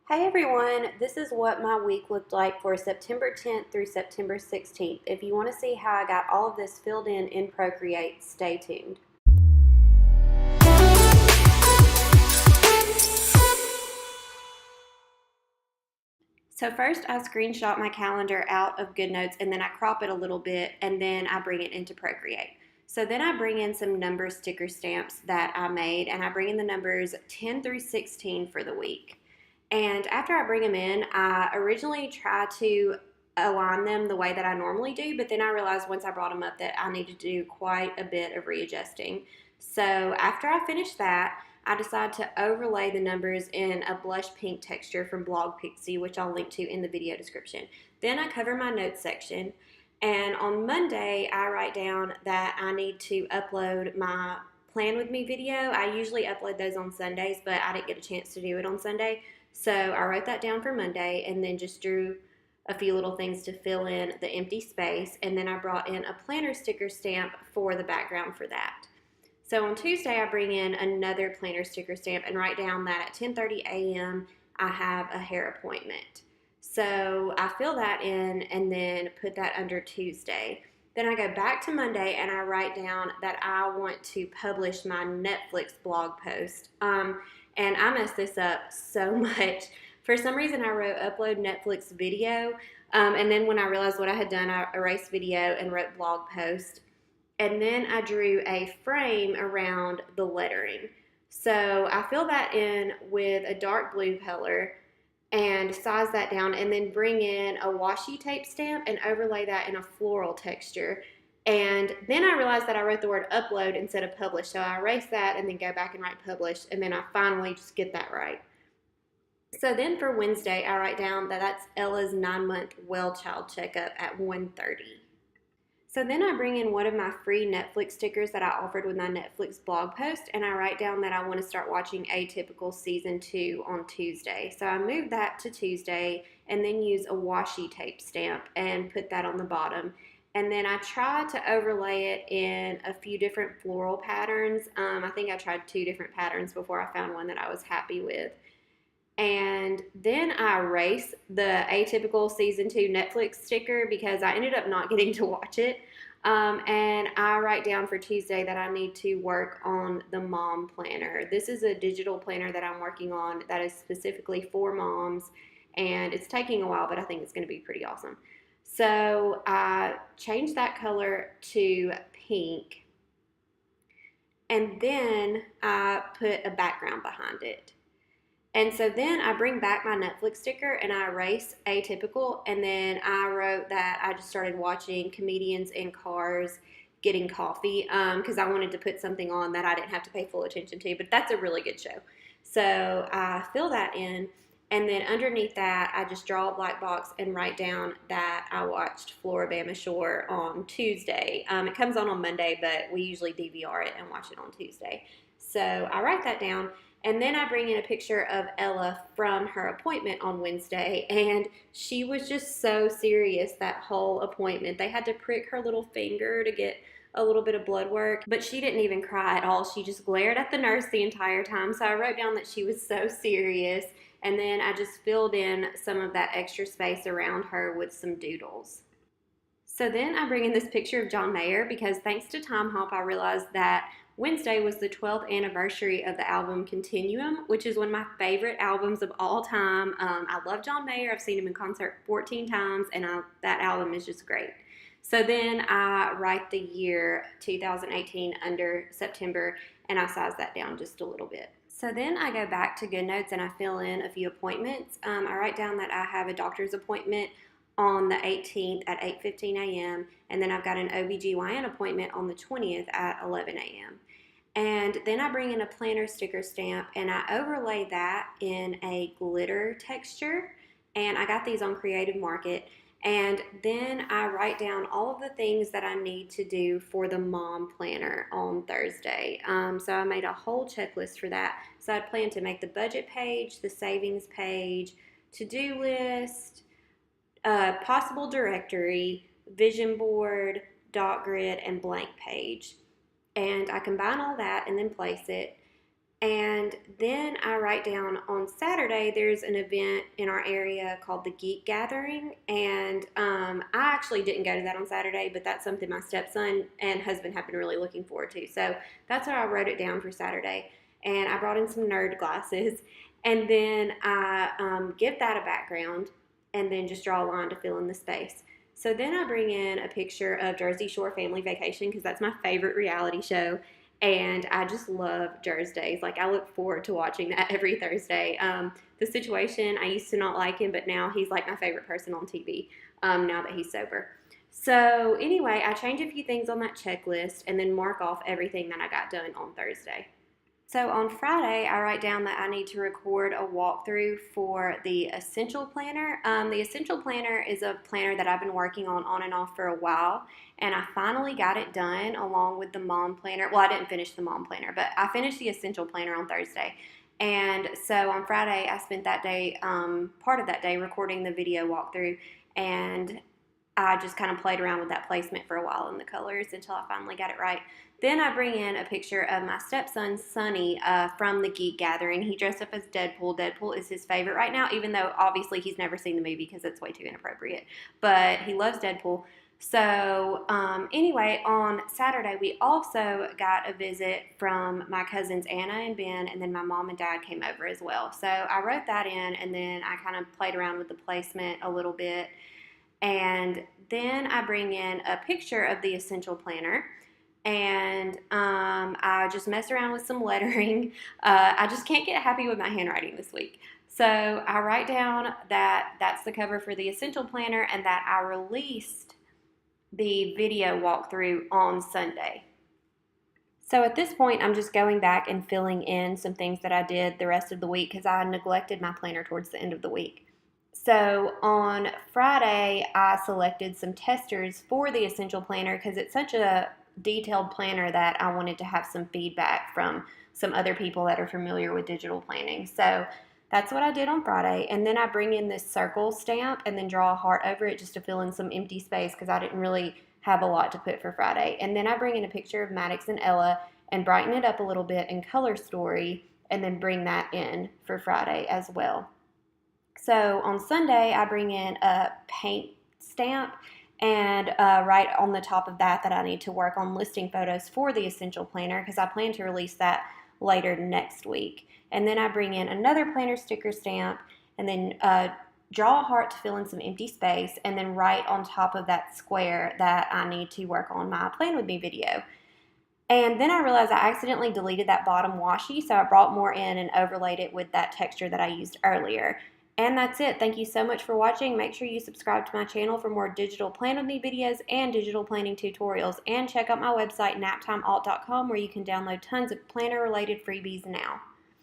Hey everyone, this is what my week looked like for September 10th through September 16th. If you want to see how I got all of this filled in Procreate, stay tuned. So first I screenshot my calendar out of GoodNotes and then I crop it a little bit and then I bring it into Procreate. So then I bring in some number sticker stamps that I made and I bring in the numbers 10 through 16 for the week. And after I bring them in, I originally try to align them the way that I normally do, but then I realized once I brought them up that I need to do quite a bit of readjusting. So after I finish that, I decide to overlay the numbers in a blush pink texture from Blog Pixie, which I'll link to in the video description. Then I cover my notes section, and on Monday, I write down that I need to upload my Plan With Me video. I usually upload those on Sundays, but I didn't get a chance to do it on Sunday. So I wrote that down for Monday and then just drew a few little things to fill in the empty space. And then I brought in a planner sticker stamp for the background for that. So on Tuesday, I bring in another planner sticker stamp and write down that at 10:30 a.m. I have a hair appointment. So I fill that in and then put that under Tuesday. Then I go back to Monday and I write down that I want to publish my Netflix blog post. And I messed this up so much. For some reason, I wrote upload Netflix video. And then when I realized what I had done, I erased video and wrote blog post. And then I drew a frame around the lettering. So I fill that in with a dark blue color and size that down and then bring in a washi tape stamp and overlay that in a floral texture. And then I realized that I wrote the word upload instead of publish. So I erase that and then go back and write publish. And then I finally just get that right. So then for Wednesday, I write down that that's Ella's 9-month well child checkup at 1:30. So then I bring in one of my free Netflix stickers that I offered with my Netflix blog post, and I write down that I want to start watching Atypical Season 2 on Tuesday. So I move that to Tuesday and then use a washi tape stamp and put that on the bottom. And then I try to overlay it in a few different floral patterns. I think I tried 2 different patterns before I found one that I was happy with. And then I erase the Atypical Season 2 Netflix sticker because I ended up not getting to watch it. And I write down for Tuesday that I need to work on the mom planner. This is a digital planner that I'm working on that is specifically for moms. And it's taking a while, but I think it's going to be pretty awesome. So I changed that color to pink. And then I put a background behind it. And so then I bring back my Netflix sticker and I erase Atypical, and then I wrote that I just started watching comedians in cars getting coffee because I wanted to put something on that I didn't have to pay full attention to, but that's a really good show. So I fill that in, and then underneath that I just draw a black box and write down that I watched Floribama Shore on Tuesday. It comes on Monday, but we usually DVR it and watch it on Tuesday. So I write that down. And then I bring in a picture of Ella from her appointment on Wednesday, and she was just so serious that whole appointment. They had to prick her little finger to get a little bit of blood work, but she didn't even cry at all. She just glared at the nurse the entire time. So I wrote down that she was so serious, and then I just filled in some of that extra space around her with some doodles. So then I bring in this picture of John Mayer because thanks to Time Hop, I realized that Wednesday was the 12th anniversary of the album Continuum, which is one of my favorite albums of all time. I love John Mayer. I've seen him in concert 14 times, and that album is just great. So then I write the year 2018 under September, and I size that down just a little bit. So then I go back to GoodNotes and I fill in a few appointments. I write down that I have a doctor's appointment on the 18th at 8:15 a.m. and then I've got an OBGYN appointment on the 20th at 11 a.m. And then I bring in a planner sticker stamp and I overlay that in a glitter texture, and I got these on Creative Market. And then I write down all of the things that I need to do for the mom planner on Thursday. So I made a whole checklist for that. So I plan to make the budget page, the savings page, to-do list, possible directory, vision board, dot grid, and blank page. And I combine all that and then place it. And then I write down on Saturday, there's an event in our area called the Geek Gathering. And I actually didn't go to that on Saturday, but that's something my stepson and husband have been really looking forward to. So that's how I wrote it down for Saturday. And I brought in some nerd glasses. And then I give that a background and then just draw a line to fill in the space. So then I bring in a picture of Jersey Shore Family Vacation because that's my favorite reality show, and I just love Thursdays. Like, I look forward to watching that every Thursday. The Situation, I used to not like him, but now he's like my favorite person on TV, now that he's sober. So anyway, I change a few things on that checklist and then mark off everything that I got done on Thursday. So on Friday, I write down that I need to record a walkthrough for the Essential Planner. The Essential Planner is a planner that I've been working on and off for a while, and I finally got it done along with the Mom Planner. Well, I didn't finish the Mom Planner, but I finished the Essential Planner on Thursday. And so on Friday, I spent that day, part of that day, recording the video walkthrough, and I just kind of played around with that placement for a while in the colors until I finally got it right. Then I bring in a picture of my stepson, Sonny, from the Geek Gathering. He dressed up as Deadpool. Deadpool is his favorite right now, even though obviously he's never seen the movie because it's way too inappropriate. But he loves Deadpool. So anyway, on Saturday, we also got a visit from my cousins Anna and Ben, and then my mom and dad came over as well. So I wrote that in, and then I kind of played around with the placement a little bit. And then I bring in a picture of the Essential Planner, and I just mess around with some lettering. I just can't get happy with my handwriting this week. So I write down that that's the cover for the Essential Planner and that I released the video walkthrough on Sunday. So at this point, I'm just going back and filling in some things that I did the rest of the week because I neglected my planner towards the end of the week. So on Friday, I selected some testers for the Essential Planner because it's such a detailed planner that I wanted to have some feedback from some other people that are familiar with digital planning. So that's what I did on Friday. And then I bring in this circle stamp and then draw a heart over it just to fill in some empty space because I didn't really have a lot to put for Friday. And then I bring in a picture of Maddox and Ella and brighten it up a little bit in Color Story and then bring that in for Friday as well. So on Sunday, I bring in a paint stamp and write on the top of that I need to work on listing photos for the Essential Planner because I plan to release that later next week. And then I bring in another planner sticker stamp and then draw a heart to fill in some empty space and then write on top of that square that I need to work on my Plan With Me video. And then I realized I accidentally deleted that bottom washi, so I brought more in and overlaid it with that texture that I used earlier. And that's it. Thank you so much for watching. Make sure you subscribe to my channel for more digital Plan With Me videos and digital planning tutorials. And check out my website, naptimealt.com, where you can download tons of planner-related freebies now.